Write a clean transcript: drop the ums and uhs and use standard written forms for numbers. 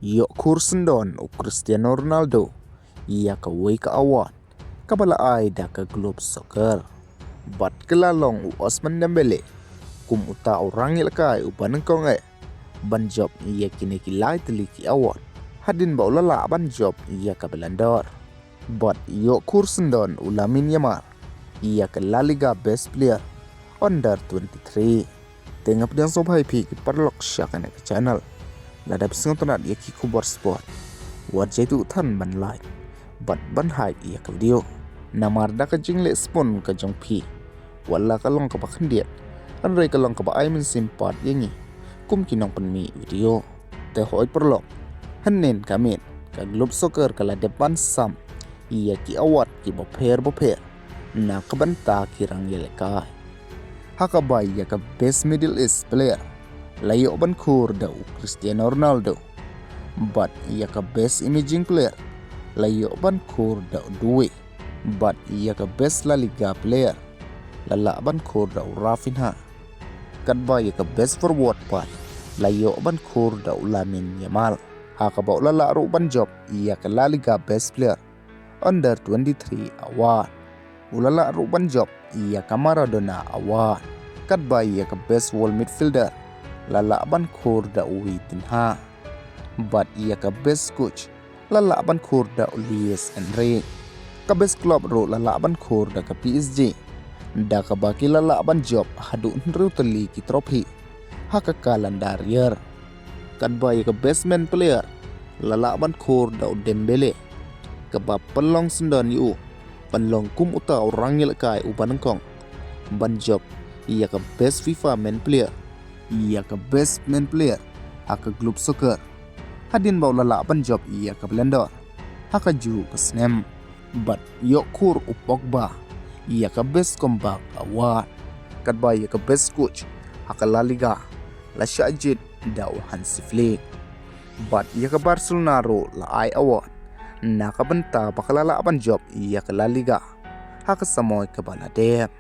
Yok Kursendon o Cristiano Ronaldo ia ka wei ka award kabala ay da ka Globe Soccer bat kelalong u Osman Dembele kum uta orang ilkai u banengkong ban job ia kini kilai teliki award hadin ba ulala ban job ia ka belandor bat Yok Kursendon u Lamine Yamal ia ka La Liga Best Player under 23 tengap dan sobai pi ki parlok syakane ke channel lada bising tonat ia ki kubar sport wat jaitu than ban like bat ban hai ia ka video namar da ka jingle spon ka jong pi wala ka long ka bakhandiat an rei ka long ka ba ai min simpat yangi kum kinong panmi video te hoi parlok hanen kamen ka Globe Soccer kala depan sam ia ki award ki bo pher na ka banta kirang yeleka hakabai ia ka best Middle East player layo ban khur da Cristiano Ronaldo but ia ka best imaging player layo ban khur da duwe but ia ka best La Liga player lala ban khur da Rafinha kadba ia ka best forward part layo ban khur da Lamine Yamal haka ba lala ru ban job ia ka La Liga best player under 23 award ulala ru ban job ia ka Maradona award kadba ia ka best world midfielder lala ban khur da Witinha but ia ka best coach lala ban khur da Luis Enrique ka best club ro lala ban khur da ka PSG da ka baki lala ban job hadu nru tali ki trophy haka kalandarier kan ba ia ka best man player lala ban khur da Dembele ka ba pelong sendon yu panlong kum uta orang yelkai u banengkong ban job ia ka best FIFA man player ia ka best man player haka Globe Soccer hadin ba lala ban job ia ka Blender haka ju ka Snem but Yok Kur u Pogba ia ka best comeback award kadba ia ka best coach haka La Liga la Shajid da Hansi Flick but ia ka Barcelona ro la ai award na ka banta bakalala ban job ia ka La Liga haka Samoy ka Baladeb